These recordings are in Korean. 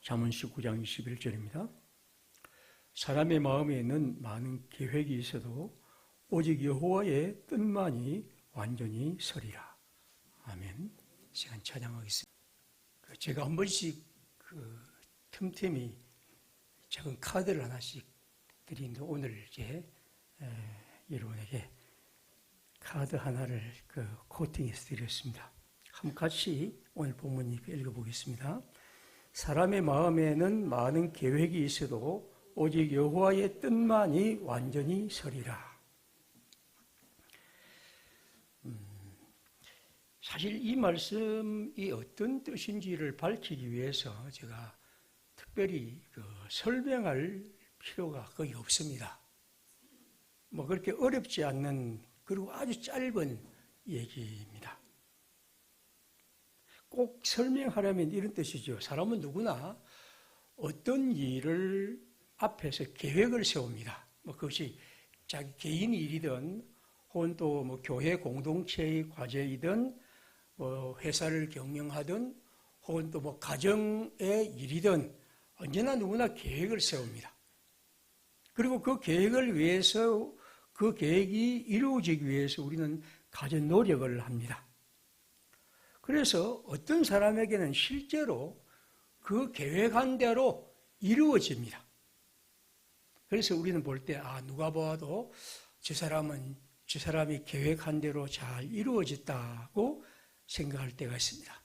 잠언 19장 21절입니다. 사람의 마음에는 많은 계획이 있어도 오직 여호와의 뜻만이 완전히 서리라. 아멘. 시간 찬양하겠습니다. 제가 한 번씩 틈틈이 작은 카드를 하나씩 드리는데 오늘 이제 여러분에게 카드 하나를 코팅해서 드렸습니다. 한번 같이 오늘 본문 읽어보겠습니다. 사람의 마음에는 많은 계획이 있어도 오직 여호와의 뜻만이 완전히 서리라. 사실 이 말씀이 어떤 뜻인지를 밝히기 위해서 제가 특별히 설명할 필요가 거의 없습니다. 그렇게 어렵지 않는 그리고 아주 짧은 얘기입니다. 꼭 설명하려면 이런 뜻이죠. 사람은 누구나 어떤 일을 앞에서 계획을 세웁니다. 그것이 자기 개인 일이든 혹은 또 교회 공동체의 과제이든 회사를 경영하든 혹은 또 가정의 일이든 언제나 누구나 계획을 세웁니다. 그리고 그 계획을 위해서 그 계획이 이루어지기 위해서 우리는 가진 노력을 합니다. 그래서 어떤 사람에게는 실제로 그 계획한 대로 이루어집니다. 그래서 우리는 볼 때 누가 봐도 저 사람이 계획한 대로 잘 이루어졌다고 생각할 때가 있습니다.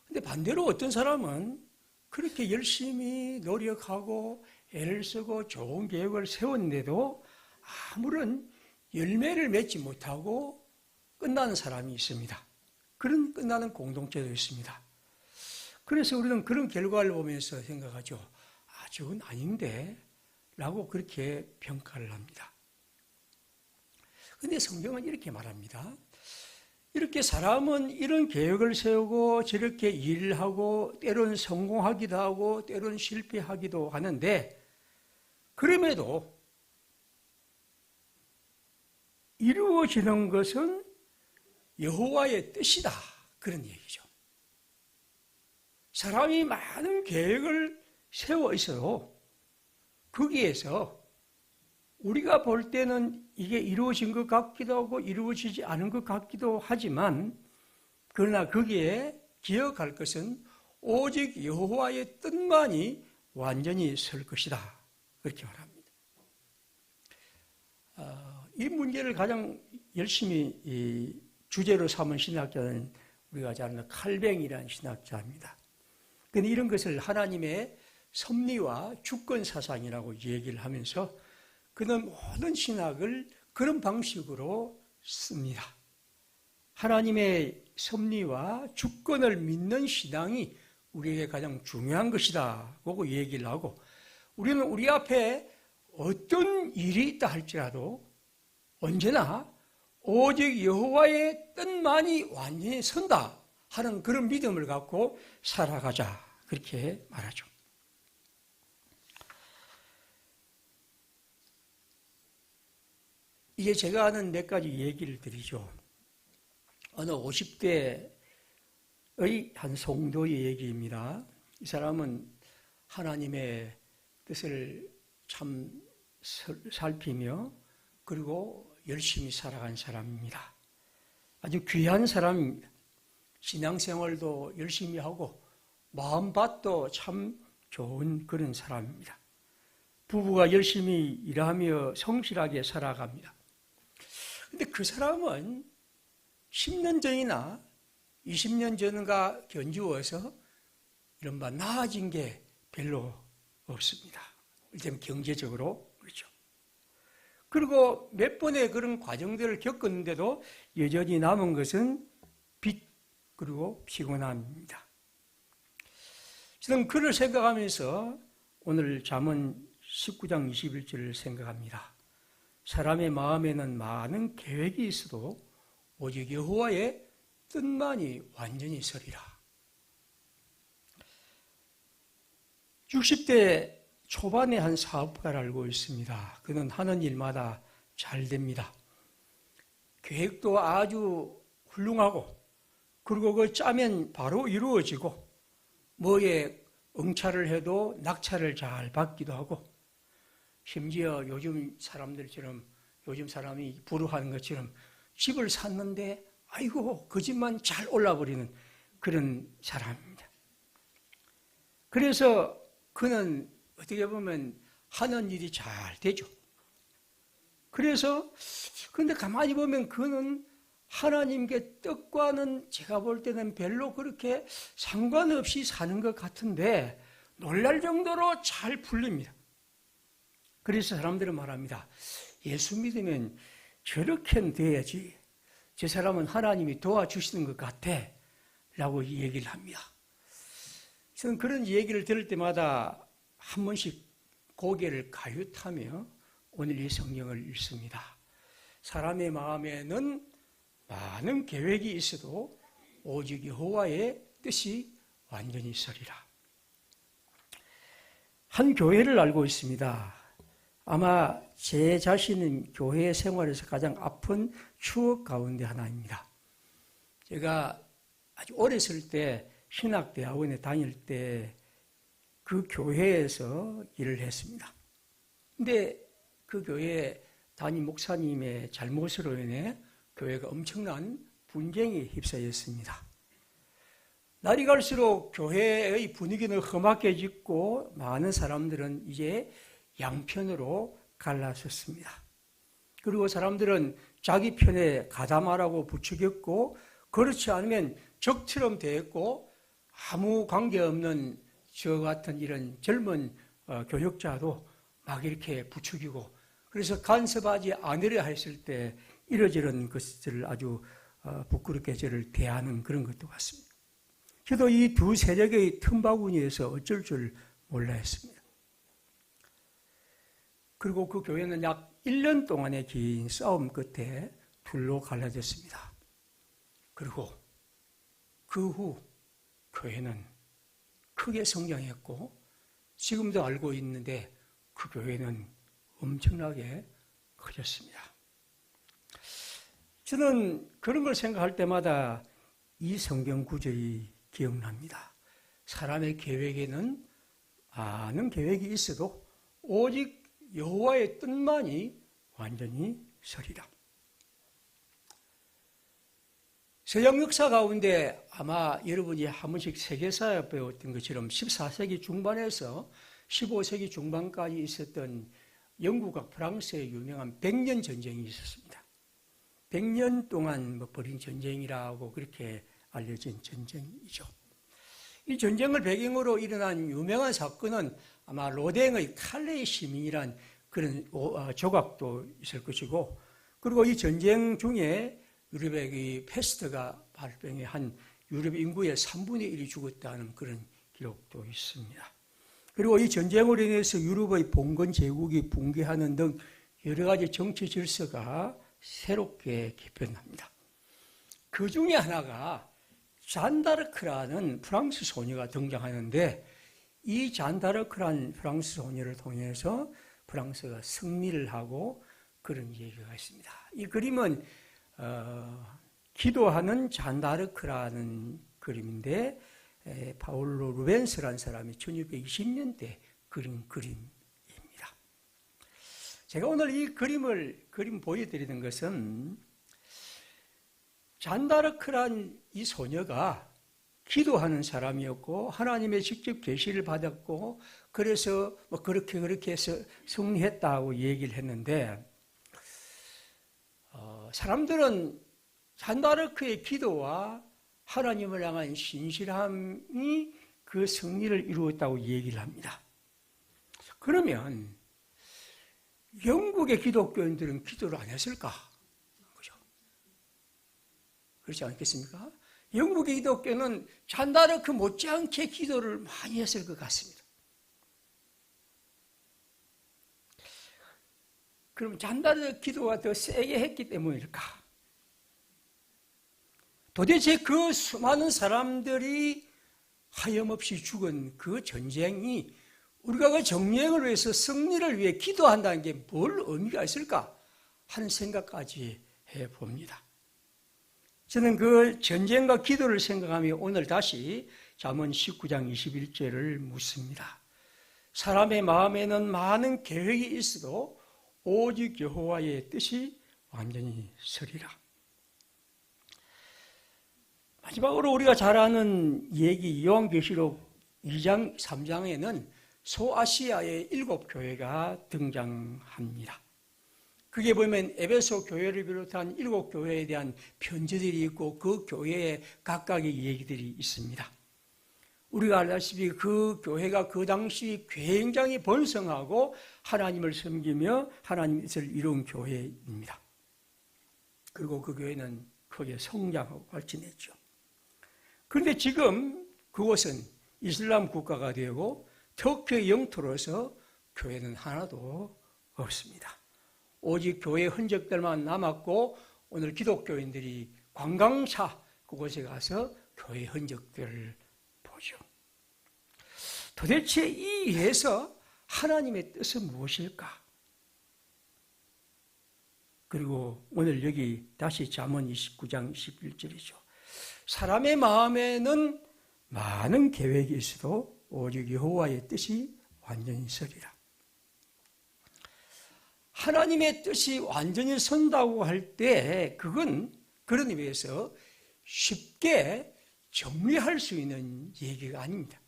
근데 반대로 어떤 사람은 그렇게 열심히 노력하고 애를 쓰고 좋은 계획을 세웠는데도 아무런 열매를 맺지 못하고 끝나는 사람이 있습니다. 그런 끝나는 공동체도 있습니다. 그래서 우리는 그런 결과를 보면서 생각하죠. 저건 아닌데 라고 그렇게 평가를 합니다. 그런데 성경은 이렇게 말합니다. 이렇게 사람은 이런 계획을 세우고 저렇게 일을 하고 때로는 성공하기도 하고 때로는 실패하기도 하는데 그럼에도 이루어지는 것은 여호와의 뜻이다. 그런 얘기죠. 사람이 많은 계획을 세워 있어요. 거기에서 우리가 볼 때는 이게 이루어진 것 같기도 하고 이루어지지 않은 것 같기도 하지만 그러나 거기에 기억할 것은 오직 여호와의 뜻만이 완전히 설 것이다. 그렇게 말합니다. 이 문제를 가장 열심히 주제로 삼은 신학자는 우리가 잘 아는 칼뱅이라는 신학자입니다. 그런데 이런 것을 하나님의 섭리와 주권 사상이라고 얘기를 하면서 그는 모든 신학을 그런 방식으로 씁니다. 하나님의 섭리와 주권을 믿는 신앙이 우리에게 가장 중요한 것이다고 얘기를 하고 우리는 우리 앞에 어떤 일이 있다 할지라도 언제나 오직 여호와의 뜻만이 완전히 선다 하는 그런 믿음을 갖고 살아가자 그렇게 말하죠. 이제 제가 아는 몇 가지 얘기를 드리죠. 어느 50대의 한 성도의 얘기입니다. 이 사람은 하나님의 뜻을 참 살피며 그리고 열심히 살아간 사람입니다. 아주 귀한 사람입니다. 신앙생활도 열심히 하고 마음밭도 참 좋은 그런 사람입니다. 부부가 열심히 일하며 성실하게 살아갑니다. 근데 그 사람은 10년 전이나 20년 전과 견주어서 이른바 나아진 게 별로 없습니다. 일단 경제적으로 그렇죠. 그리고 몇 번의 그런 과정들을 겪었는데도 여전히 남은 것은 빚 그리고 피곤함입니다. 저는 그를 생각하면서 오늘 잠언 19장 21절을 생각합니다. 사람의 마음에는 많은 계획이 있어도 오직 여호와의 뜻만이 완전히 서리라. 60대 초반에 한 사업가를 알고 있습니다. 그는 하는 일마다 잘 됩니다. 계획도 아주 훌륭하고 그리고 그 짜면 바로 이루어지고 뭐에 응찰을 해도 낙찰을 잘 받기도 하고, 심지어 요즘 사람이 부르하는 것처럼 집을 샀는데 아이고 그 집만 잘 올라버리는 그런 사람입니다. 그래서 그는 어떻게 보면 하는 일이 잘 되죠. 그래서 근데 가만히 보면 그는 하나님께 뜻과는 제가 볼 때는 별로 그렇게 상관없이 사는 것 같은데 놀랄 정도로 잘 풀립니다. 그래서 사람들은 말합니다. 예수 믿으면 저렇게는 돼야지. 저 사람은 하나님이 도와주시는 것 같아. 라고 얘기를 합니다. 저는 그런 얘기를 들을 때마다 한 번씩 고개를 가윗하며 오늘 이 성경을 읽습니다. 사람의 마음에는 많은 계획이 있어도 오직 여호와의 뜻이 완전히 서리라. 한 교회를 알고 있습니다. 아마 제 자신은 교회 생활에서 가장 아픈 추억 가운데 하나입니다. 제가 아주 어렸을 때 신학대학원에 다닐 때 그 교회에서 일을 했습니다. 근데 그 교회 담임 목사님의 잘못으로 인해 교회가 엄청난 분쟁에 휩싸였습니다. 날이 갈수록 교회의 분위기는 험악해지고 많은 사람들은 이제 양편으로 갈라섰습니다. 그리고 사람들은 자기 편에 가담하라고 부추겼고 그렇지 않으면 적처럼 대했고 아무 관계없는 저 같은 이런 젊은 교역자도 막 이렇게 부추기고 그래서 간섭하지 않으려 했을 때 이러저런 것들을 아주 부끄럽게 저를 대하는 그런 것도 같습니다. 저도 이 두 세력의 틈바구니에서 어쩔 줄 몰라 했습니다. 그리고 그 교회는 약 1년 동안의 긴 싸움 끝에 둘로 갈라졌습니다. 그리고 그 후 교회는 크게 성장했고 지금도 알고 있는데 그 교회는 엄청나게 커졌습니다. 저는 그런 걸 생각할 때마다 이 성경 구절이 기억납니다. 사람의 계획에는 많은 계획이 있어도 오직 여호와의 뜻만이 완전히 서리라. 서양 역사 가운데 아마 여러분이 한 번씩 세계사에 배웠던 것처럼 14세기 중반에서 15세기 중반까지 있었던 영국과 프랑스의 유명한 100년 전쟁이 있었습니다. 100년 동안 벌인 전쟁이라고 그렇게 알려진 전쟁이죠. 이 전쟁을 배경으로 일어난 유명한 사건은 아마 로댕의 칼레이 시민이란 그런 조각도 있을 것이고, 그리고 이 전쟁 중에 유럽의 패스트가 발병해 한 유럽 인구의 3분의 1이 죽었다는 그런 기록도 있습니다. 그리고 이 전쟁으로 인해서 유럽의 봉건 제국이 붕괴하는 등 여러 가지 정치 질서가 새롭게 개편합니다. 그 중에 하나가 잔다르크라는 프랑스 소녀가 등장하는데 이 잔다르크라는 프랑스 소녀를 통해서 프랑스가 승리를 하고 그런 얘기가 있습니다. 이 그림은 기도하는 잔다르크라는 그림인데 파올로 루벤스라는 사람이 1620년대 그린 그림입니다. 제가 오늘 이 그림 보여드리는 것은 잔다르크란 이 소녀가 기도하는 사람이었고 하나님의 직접 계시를 받았고 그래서 그렇게 해서 승리했다고 얘기를 했는데 사람들은 잔다르크의 기도와 하나님을 향한 신실함이 그 승리를 이루었다고 얘기를 합니다. 그러면 영국의 기독교인들은 기도를 안 했을까? 그죠? 그렇지 않겠습니까? 영국의 기독교는 잔다르크 못지않게 기도를 많이 했을 것 같습니다. 그럼 잔다르크 기도가 더 세게 했기 때문일까? 도대체 그 수많은 사람들이 하염없이 죽은 그 전쟁이 우리가 그 정령을 위해서 승리를 위해 기도한다는 게 뭘 의미가 있을까 하는 생각까지 해봅니다. 저는 그 전쟁과 기도를 생각하며 오늘 다시 잠언 19장 21절을 묻습니다. 사람의 마음에는 많은 계획이 있어도 오직 여호와의 뜻이 완전히 서리라. 마지막으로 우리가 잘 아는 얘기 요한계시록 2장 3장에는 소아시아의 7교회가 등장합니다. 그게 보면 에베소 교회를 비롯한 7교회에 대한 편지들이 있고 그 교회에 각각의 얘기들이 있습니다. 우리가 알다시피 그 교회가 그 당시 굉장히 번성하고 하나님을 섬기며 하나님의 뜻을 이룬 교회입니다. 그리고 그 교회는 크게 성장하고 발전했죠. 그런데 지금 그곳은 이슬람 국가가 되고 터키의 영토로서 교회는 하나도 없습니다. 오직 교회 흔적들만 남았고 오늘 기독교인들이 관광차 그곳에 가서 교회 흔적들을 보죠. 도대체 이 일에서 하나님의 뜻은 무엇일까? 그리고 오늘 여기 다시 잠언 29장 21절이죠. 사람의 마음에는 많은 계획이 있어도 오직 여호와의 뜻이 완전히 서리라. 하나님의 뜻이 완전히 선다고 할 때 그건 그런 의미에서 쉽게 정리할 수 있는 얘기가 아닙니다.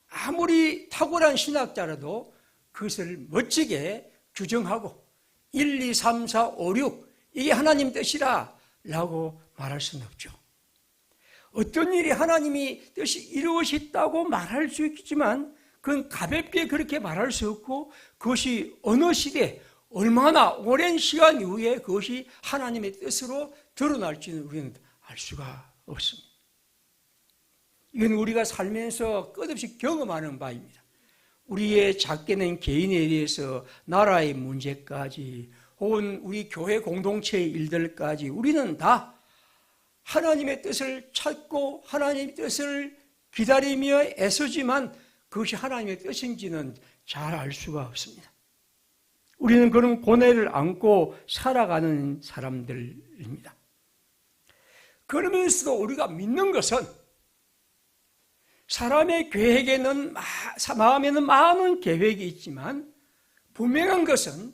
아무리 탁월한 신학자라도 그것을 멋지게 규정하고 1, 2, 3, 4, 5, 6 이게 하나님 뜻이라 라고 말할 수는 없죠. 어떤 일이 하나님이 뜻이 이루어졌다고 말할 수 있겠지만 그건 가볍게 그렇게 말할 수 없고 그것이 어느 시대 얼마나 오랜 시간 이후에 그것이 하나님의 뜻으로 드러날지는 우리는 알 수가 없습니다. 이건 우리가 살면서 끝없이 경험하는 바입니다. 우리의 작게는 개인에 대해서 나라의 문제까지 혹은 우리 교회 공동체의 일들까지 우리는 다 하나님의 뜻을 찾고 하나님의 뜻을 기다리며 애쓰지만 그것이 하나님의 뜻인지는 잘 알 수가 없습니다. 우리는 그런 고뇌를 안고 살아가는 사람들입니다. 그러면서도 우리가 믿는 것은 사람의 계획에는 마음에는 많은 계획이 있지만 분명한 것은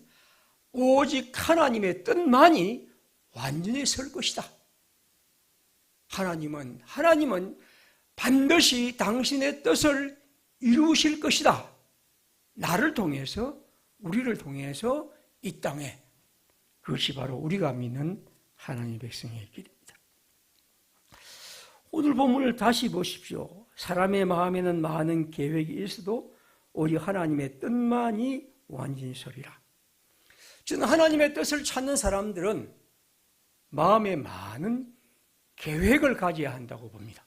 오직 하나님의 뜻만이 완전히 설 것이다. 하나님은 반드시 당신의 뜻을 이루실 것이다. 나를 통해서 우리를 통해서 이 땅에 그것이 바로 우리가 믿는 하나님의 백성의 길입니다. 오늘 본문을 다시 보십시오. 사람의 마음에는 많은 계획이 있어도 오직 하나님의 뜻만이 완전히 서리라. 저는 하나님의 뜻을 찾는 사람들은 마음에 많은 계획을 가져야 한다고 봅니다.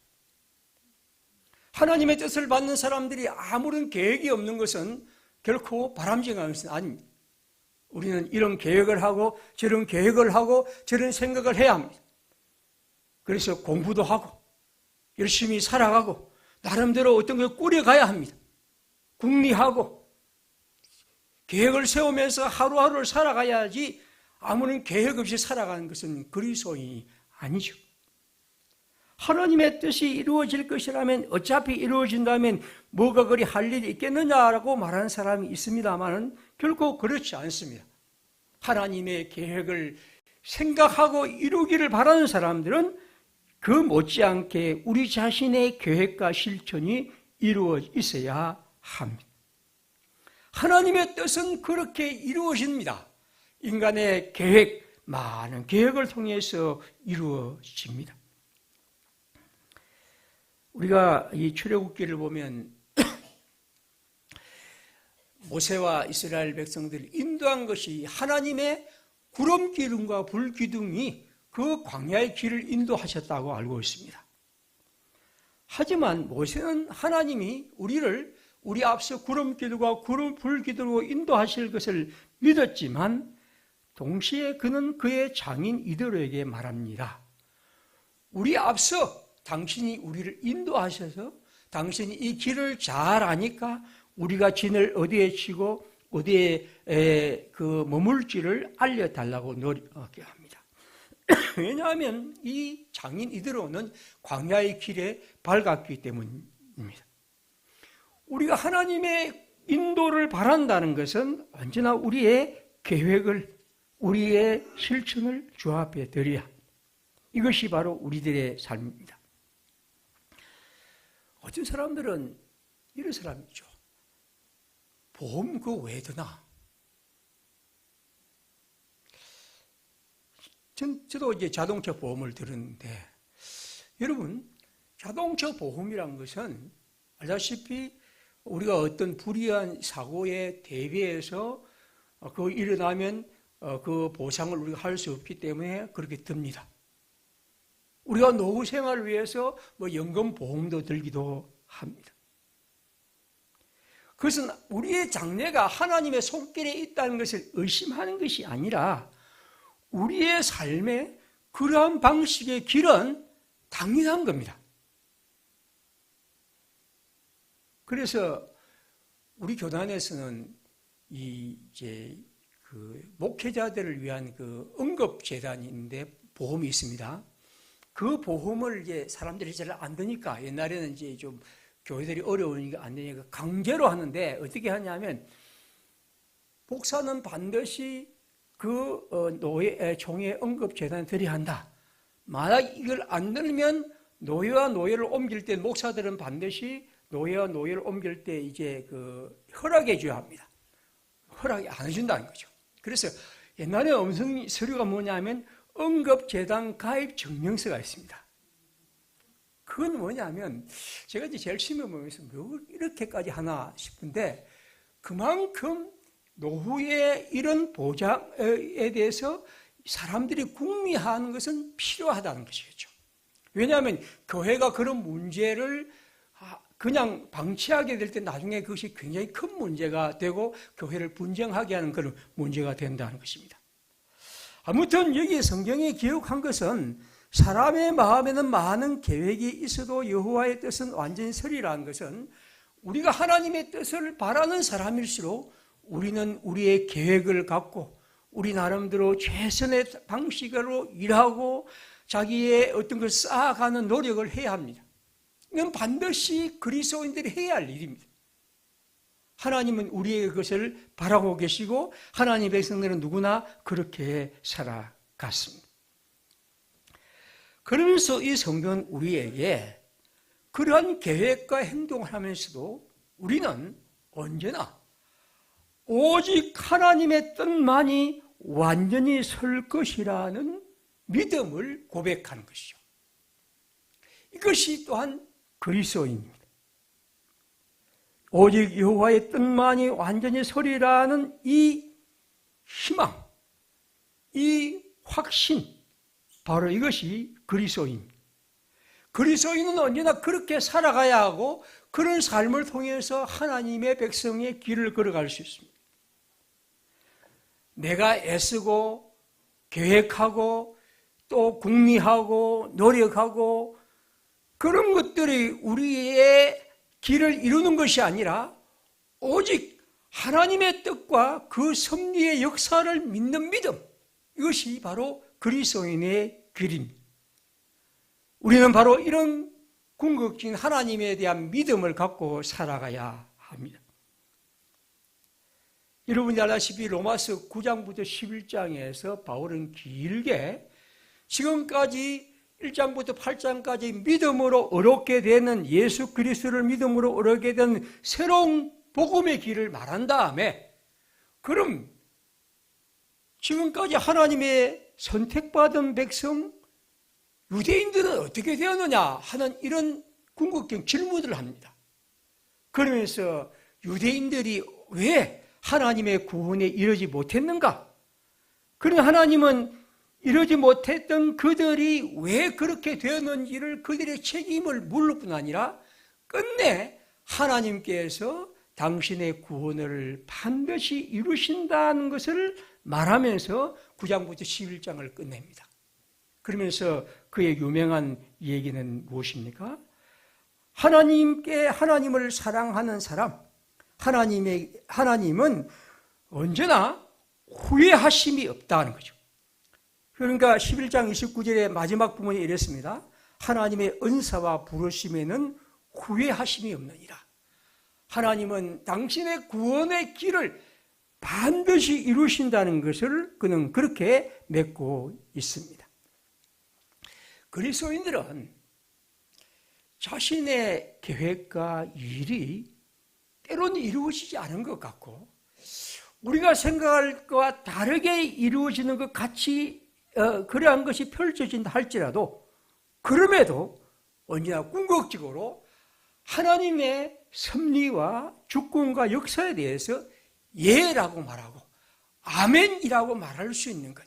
하나님의 뜻을 받는 사람들이 아무런 계획이 없는 것은 결코 바람직한 것은 아닙니다. 우리는 이런 계획을 하고 저런 계획을 하고 저런 생각을 해야 합니다. 그래서 공부도 하고 열심히 살아가고 나름대로 어떤 걸 꾸려가야 합니다. 궁리하고 계획을 세우면서 하루하루를 살아가야지 아무런 계획 없이 살아가는 것은 그리스도인이 아니죠. 하나님의 뜻이 이루어질 것이라면 어차피 이루어진다면 뭐가 그리 할 일이 있겠느냐라고 말하는 사람이 있습니다만 결코 그렇지 않습니다. 하나님의 계획을 생각하고 이루기를 바라는 사람들은 그 못지않게 우리 자신의 계획과 실천이 이루어 있어야 합니다. 하나님의 뜻은 그렇게 이루어집니다. 인간의 계획, 많은 계획을 통해서 이루어집니다. 우리가 이 출애굽기를 보면 모세와 이스라엘 백성들을 인도한 것이 하나님의 구름 기둥과 불 기둥이 그 광야의 길을 인도하셨다고 알고 있습니다. 하지만 모세는 하나님이 우리를 우리 앞서 구름 기둥과 불 기둥으로 인도하실 것을 믿었지만 동시에 그는 그의 장인 이드로에게 말합니다. 우리 앞서 당신이 우리를 인도하셔서 당신이 이 길을 잘 아니까 우리가 진을 어디에 치고 어디에 머물지를 알려달라고 노력하게 합니다. 왜냐하면 이 장인 이드로는 광야의 길에 밝았기 때문입니다. 우리가 하나님의 인도를 바란다는 것은 언제나 우리의 계획을, 우리의 실천을 주 앞에 드려야 합니다. 이것이 바로 우리들의 삶입니다. 어떤 사람들은 이런 사람이 있죠. 보험 그거 왜 드나? 저도 이제 자동차 보험을 들었는데, 여러분, 자동차 보험이란 것은 알다시피 우리가 어떤 불의한 사고에 대비해서 그 일어나면 그 보상을 우리가 할 수 없기 때문에 그렇게 듭니다. 우리가 노후 생활을 위해서 뭐 연금 보험도 들기도 합니다. 그것은 우리의 장래가 하나님의 손길에 있다는 것을 의심하는 것이 아니라 우리의 삶의 그러한 방식의 길은 당연한 겁니다. 그래서 우리 교단에서는 그 목회자들을 위한 그 응급재단이 있는데 보험이 있습니다. 그 보험을 이제 사람들이 잘 안 드니까, 옛날에는 이제 좀 교회들이 어려우니까 안 되니까 강제로 하는데, 어떻게 하냐면 목사는 반드시 그 종의 응급재단에 드려야 한다. 만약 이걸 안 들면 노예와 노예를 옮길 때 목사들은 반드시 노예와 노예를 옮길 때 이제 그 허락해 줘야 합니다. 허락이 안 해준다는 거죠. 그래서 옛날에 음성 서류가 뭐냐면 응급재단 가입 증명서가 있습니다. 그건 뭐냐면 제가 이제 제일 처음에 보면서 뭐 이렇게까지 하나 싶은데, 그만큼 노후의 이런 보장에 대해서 사람들이 궁리하는 것은 필요하다는 것이겠죠. 왜냐하면 교회가 그런 문제를 그냥 방치하게 될 때 나중에 그것이 굉장히 큰 문제가 되고 교회를 분쟁하게 하는 그런 문제가 된다는 것입니다. 아무튼 여기 성경에 기록한 것은 사람의 마음에는 많은 계획이 있어도 여호와의 뜻은 완전히 서리라는 것은, 우리가 하나님의 뜻을 바라는 사람일수록 우리는 우리의 계획을 갖고 우리 나름대로 최선의 방식으로 일하고 자기의 어떤 걸 쌓아가는 노력을 해야 합니다. 이건 반드시 그리스도인들이 해야 할 일입니다. 하나님은 우리에게 그것을 바라고 계시고 하나님의 백성들은 누구나 그렇게 살아갔습니다. 그러면서 이 성경은 우리에게 그러한 계획과 행동을 하면서도 우리는 언제나 오직 하나님의 뜻만이 완전히 설 것이라는 믿음을 고백하는 것이죠. 이것이 또한 그리스도인입니다. 오직 여호와의 뜻만이 완전히 서리라는 이 희망, 이 확신, 바로 이것이 그리스도인입니다. 그리스도인은 언제나 그렇게 살아가야 하고 그런 삶을 통해서 하나님의 백성의 길을 걸어갈 수 있습니다. 내가 애쓰고 계획하고 또 궁리하고 노력하고 그런 것들이 우리의 길을 이루는 것이 아니라 오직 하나님의 뜻과 그 섭리의 역사를 믿는 믿음, 이것이 바로 그리스도인의 길입니다. 우리는 바로 이런 궁극적인 하나님에 대한 믿음을 갖고 살아가야 합니다. 여러분이 알다시피 로마서 9장부터 11장에서 바울은 길게 지금까지 1장부터 8장까지 믿음으로 얻게 되는, 예수 그리스도를 믿음으로 얻게 된 새로운 복음의 길을 말한 다음에, 그럼 지금까지 하나님의 선택받은 백성 유대인들은 어떻게 되었느냐 하는 이런 궁극적인 질문을 합니다. 그러면서 유대인들이 왜 하나님의 구원에 이르지 못했는가? 그러나 하나님은 이러지 못했던 그들이 왜 그렇게 되었는지를 그들의 책임을 물을 뿐 아니라 끝내 하나님께서 당신의 구원을 반드시 이루신다는 것을 말하면서 9장부터 11장을 끝냅니다. 그러면서 그의 유명한 얘기는 무엇입니까? 하나님을 사랑하는 사람, 하나님은 언제나 후회하심이 없다는 거죠. 그러니까 11장 29절의 마지막 부분이 이랬습니다. 하나님의 은사와 부르심에는 후회하심이 없느니라. 하나님은 당신의 구원의 길을 반드시 이루신다는 것을 그는 그렇게 맺고 있습니다. 그리스도인들은 자신의 계획과 일이 때로는 이루어지지 않은 것 같고 우리가 생각할 것과 다르게 이루어지는 것 같이 그러한 것이 펼쳐진다 할지라도 그럼에도 언제나 궁극적으로 하나님의 섭리와 주권과 역사에 대해서 예라고 말하고 아멘이라고 말할 수 있는 것,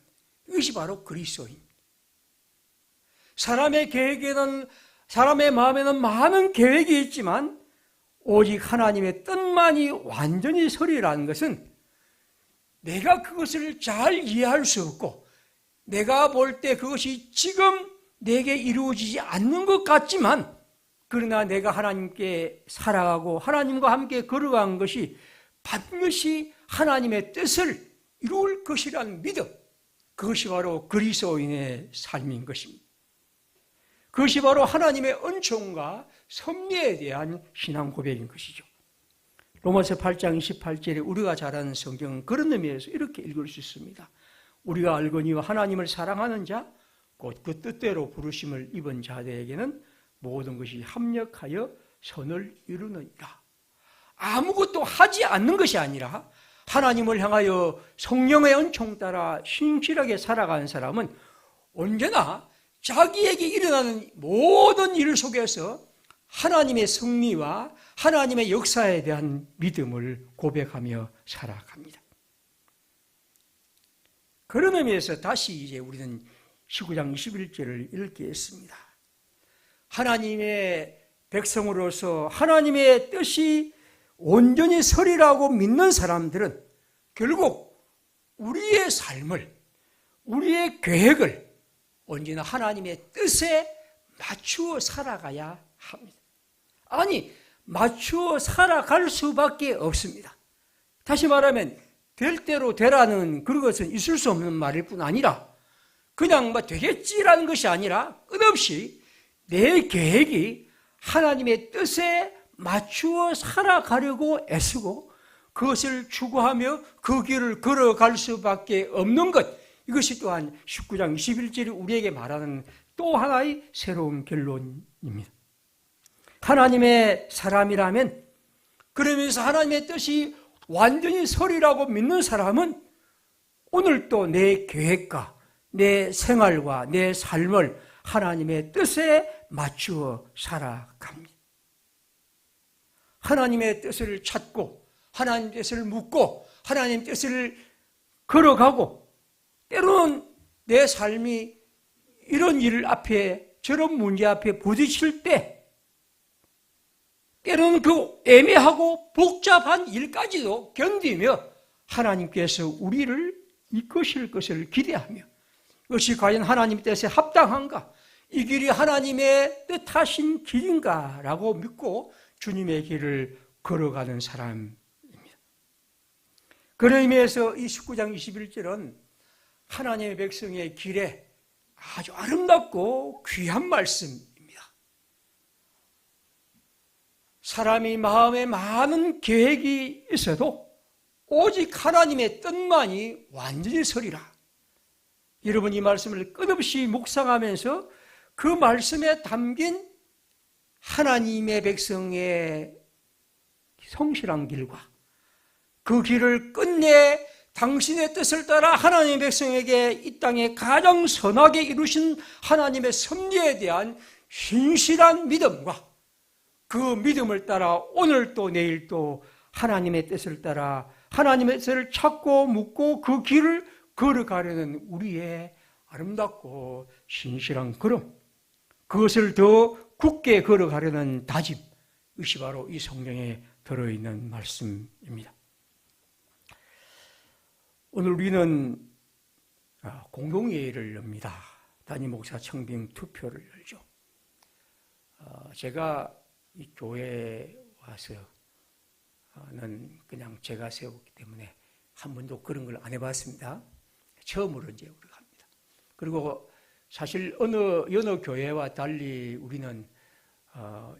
이것이 바로 그리스도인. 사람의 계획에는, 사람의 마음에는 많은 계획이 있지만 오직 하나님의 뜻만이 완전히 서리라는 것은 내가 그것을 잘 이해할 수 없고 내가 볼 때 그것이 지금 내게 이루어지지 않는 것 같지만 그러나 내가 하나님께 살아가고 하나님과 함께 걸어간 것이 반드시 하나님의 뜻을 이룰 것이라는 믿음, 그것이 바로 그리스도인의 삶인 것입니다. 그것이 바로 하나님의 은총과 섭리에 대한 신앙 고백인 것이죠. 로마서 8장 28절에 우리가 잘 아는 성경은 그런 의미에서 이렇게 읽을 수 있습니다. 우리가 알거니와 하나님을 사랑하는 자, 곧 그 뜻대로 부르심을 입은 자들에게는 모든 것이 합력하여 선을 이루느니라. 아무것도 하지 않는 것이 아니라 하나님을 향하여 성령의 은총 따라 신실하게 살아가는 사람은 언제나 자기에게 일어나는 모든 일 속에서 하나님의 승리와 하나님의 역사에 대한 믿음을 고백하며 살아갑니다. 그런 의미에서 다시 이제 우리는 19장 21절을 읽겠습니다. 하나님의 백성으로서 하나님의 뜻이 온전히 서리라고 믿는 사람들은 결국 우리의 삶을, 우리의 계획을 언제나 하나님의 뜻에 맞추어 살아가야 합니다. 아니, 맞추어 살아갈 수밖에 없습니다. 다시 말하면 될 대로 되라는 그런 것은 있을 수 없는 말일 뿐 아니라 그냥 되겠지라는 것이 아니라 끝없이 내 계획이 하나님의 뜻에 맞추어 살아가려고 애쓰고 그것을 추구하며 그 길을 걸어갈 수밖에 없는 것, 이것이 또한 19장 21절이 우리에게 말하는 또 하나의 새로운 결론입니다. 하나님의 사람이라면, 그러면서 하나님의 뜻이 완전히 서리라고 믿는 사람은 오늘 또 내 계획과 내 생활과 내 삶을 하나님의 뜻에 맞추어 살아갑니다. 하나님의 뜻을 찾고 하나님의 뜻을 묻고 하나님의 뜻을 걸어가고, 때로는 내 삶이 이런 일 앞에, 저런 문제 앞에 부딪힐 때 때로는 그 애매하고 복잡한 일까지도 견디며 하나님께서 우리를 이끄실 것을 기대하며 이것이 과연 하나님 뜻에 합당한가? 이 길이 하나님의 뜻하신 길인가? 라고 믿고 주님의 길을 걸어가는 사람입니다. 그런 의미에서 이 19장 21절은 하나님의 백성의 길에 아주 아름답고 귀한 말씀입니다. 사람이 마음에 많은 계획이 있어도 오직 하나님의 뜻만이 완전히 서리라. 여러분, 이 말씀을 끝없이 묵상하면서 그 말씀에 담긴 하나님의 백성의 성실한 길과 그 길을 끝내 당신의 뜻을 따라 하나님의 백성에게 이 땅에 가장 선하게 이루신 하나님의 섭리에 대한 신실한 믿음과 그 믿음을 따라 오늘 또 내일 또 하나님의 뜻을 따라 하나님의 뜻을 찾고 묻고 그 길을 걸어가려는 우리의 아름답고 신실한 걸음, 그것을 더 굳게 걸어가려는 다짐, 이것이 바로 이 성경에 들어있는 말씀입니다. 오늘 우리는 공동회의를 엽니다. 담임 목사 청빙 투표를 열죠. 제가 이 교회에 와서는 그냥 제가 세웠기 때문에 한 번도 그런 걸 안 해봤습니다. 처음으로 이제 우리가 합니다. 그리고 사실 여느 교회와 달리 우리는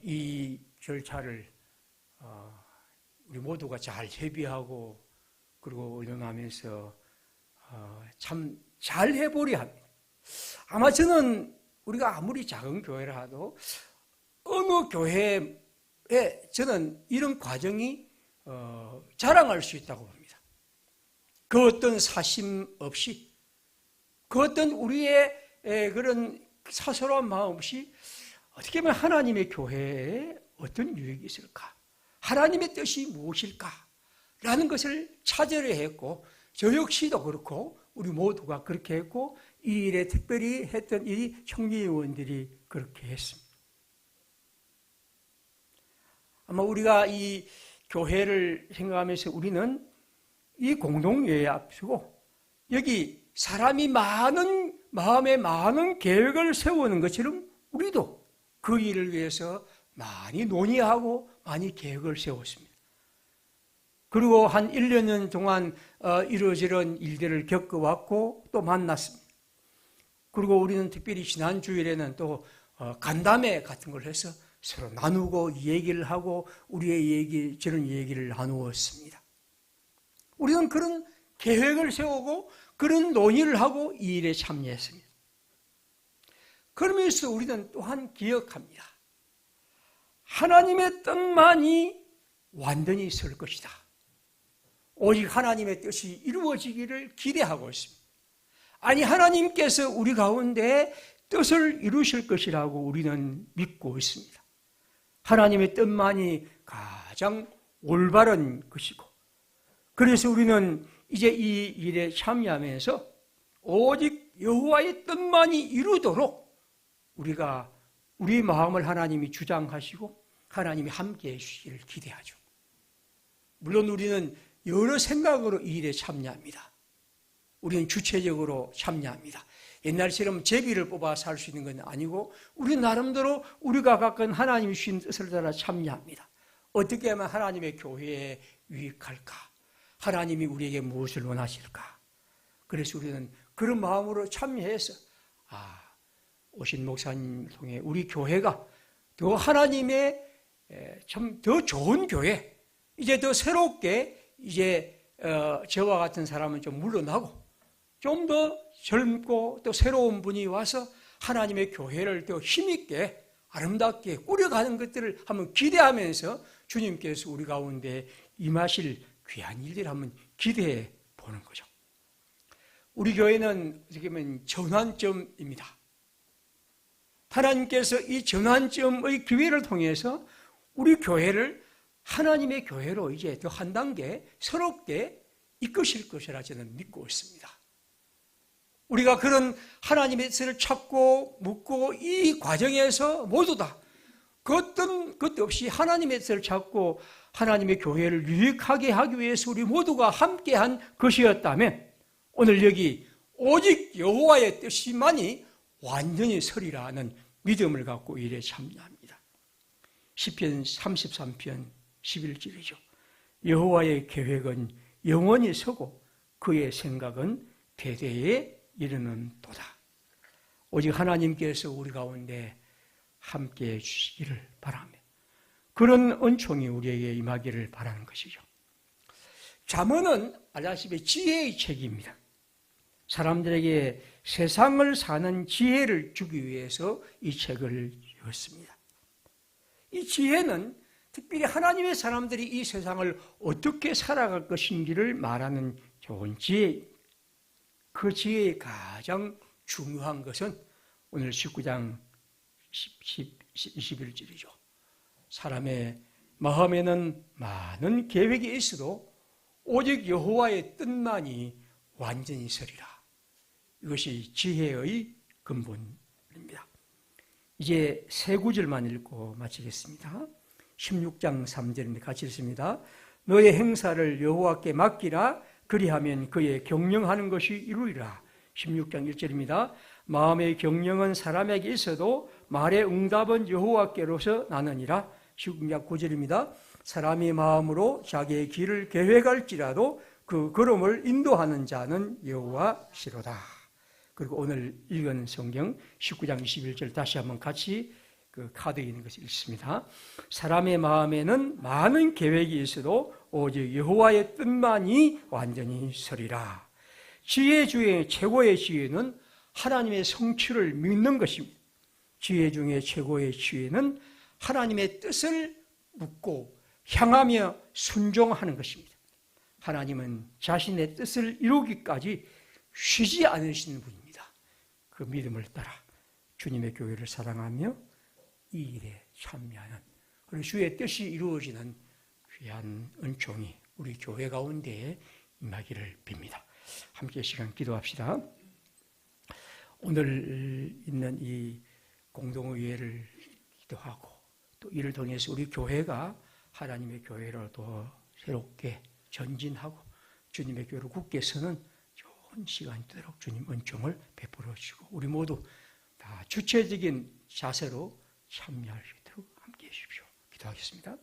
이 절차를 우리 모두가 잘 협의하고 그리고 의논하면서 참 잘 해보려 합니다. 아마 저는 우리가 아무리 작은 교회라 하도 어느 교회에 저는 이런 과정이 자랑할 수 있다고 봅니다. 그 어떤 사심 없이, 그 어떤 우리의 그런 사소한 마음 없이 어떻게 보면 하나님의 교회에 어떤 유익이 있을까? 하나님의 뜻이 무엇일까? 라는 것을 찾으려 했고, 저 역시도 그렇고 우리 모두가 그렇게 했고, 이 일에 특별히 했던 이 총리의원들이 그렇게 했습니다. 아마 우리가 이 교회를 생각하면서 우리는 이 공동회의 앞이고 여기 사람이 마음에 많은 계획을 세우는 것처럼 우리도 그 일을 위해서 많이 논의하고 많이 계획을 세웠습니다. 그리고 한 1년 년 동안 이러저런 일들을 겪어왔고 또 만났습니다. 그리고 우리는 특별히 지난 주일에는 또 간담회 같은 걸 해서 서로 나누고 얘기를 하고 우리의 저런 얘기를 나누었습니다. 우리는 그런 계획을 세우고 그런 논의를 하고 이 일에 참여했습니다. 그러면서 우리는 또한 기억합니다. 하나님의 뜻만이 완전히 설 것이다. 오직 하나님의 뜻이 이루어지기를 기대하고 있습니다. 아니, 하나님께서 우리 가운데 뜻을 이루실 것이라고 우리는 믿고 있습니다. 하나님의 뜻만이 가장 올바른 것이고, 그래서 우리는 이제 이 일에 참여하면서 오직 여호와의 뜻만이 이루도록 우리가 우리 마음을 하나님이 주장하시고 하나님이 함께해 주시기를 기대하죠. 물론 우리는 여러 생각으로 이 일에 참여합니다. 우리는 주체적으로 참여합니다. 옛날처럼 제비를 뽑아서 할 수 있는 건 아니고 우리 나름대로 우리가 갖은 하나님이 주신 뜻을 따라 참여합니다. 어떻게 하면 하나님의 교회에 유익할까? 하나님이 우리에게 무엇을 원하실까? 그래서 우리는 그런 마음으로 참여해서 오신 목사님 통해 우리 교회가 더 하나님의 참 더 좋은 교회, 이제 더 새롭게 이제 저와 같은 사람은 좀 물러나고 좀 더 젊고 또 새로운 분이 와서 하나님의 교회를 더 힘있게 아름답게 꾸려가는 것들을 한번 기대하면서 주님께서 우리 가운데 임하실 귀한 일들을 한번 기대해 보는 거죠. 우리 교회는 어떻게 보면 전환점입니다. 하나님께서 이 전환점의 기회를 통해서 우리 교회를 하나님의 교회로 이제 더 한 단계 새롭게 이끄실 것이라 저는 믿고 있습니다. 우리가 그런 하나님의 뜻을 찾고 묻고 이 과정에서 모두 다 그 어떤 것도 없이 하나님의 뜻을 찾고 하나님의 교회를 유익하게 하기 위해서 우리 모두가 함께한 것이었다면 오늘 여기 오직 여호와의 뜻이만이 완전히 서리라는 믿음을 갖고 일에 참여합니다. 시편 33편 11절이죠. 여호와의 계획은 영원히 서고 그의 생각은 대대에 이르는 도다. 오직 하나님께서 우리 가운데 함께해 주시기를 바라며 그런 은총이 우리에게 임하기를 바라는 것이죠. 잠언은 알다시피 지혜의 책입니다. 사람들에게 세상을 사는 지혜를 주기 위해서 이 책을 읽었습니다. 이 지혜는 특별히 하나님의 사람들이 이 세상을 어떻게 살아갈 것인지를 말하는 좋은 지혜. 그 지혜의 가장 중요한 것은 오늘 19장 21절이죠. 사람의 마음에는 많은 계획이 있어도 오직 여호와의 뜻만이 완전히 서리라. 이것이 지혜의 근본입니다. 이제 세 구절만 읽고 마치겠습니다. 16장 3절입니다. 같이 읽습니다. 너의 행사를 여호와께 맡기라. 그리하면 그의 경영하는 것이 이루리라. 16장 1절입니다. 마음의 경영은 사람에게 있어도 말의 응답은 여호와께로서 나느니라. 16장 9절입니다. 사람이 마음으로 자기의 길을 계획할지라도 그 걸음을 인도하는 자는 여호와시로다. 그리고 오늘 읽은 성경 19장 21절 다시 한번 같이 그 카드에 있는 것을 읽습니다. 사람의 마음에는 많은 계획이 있어도 오직 여호와의 뜻만이 완전히 서리라. 지혜 중에 최고의 지혜는 하나님의 성취를 믿는 것입니다. 지혜 중에 최고의 지혜는 하나님의 뜻을 묻고 향하며 순종하는 것입니다. 하나님은 자신의 뜻을 이루기까지 쉬지 않으시는 분입니다. 그 믿음을 따라 주님의 교회를 사랑하며 이 일에 참여하는, 그리고 주의 뜻이 이루어지는 귀한 은총이 우리 교회 가운데에 임하기를 빕니다. 함께 시간 기도합시다. 오늘 있는 이 공동의회를 기도하고 또 이를 통해서 우리 교회가 하나님의 교회로 더 새롭게 전진하고 주님의 교회로 굳게 서는 좋은 시간이 되도록 주님 은총을 베풀어 주시고 우리 모두 다 주체적인 자세로 참여할 수 있도록 함께해 주십시오. 기도하겠습니다.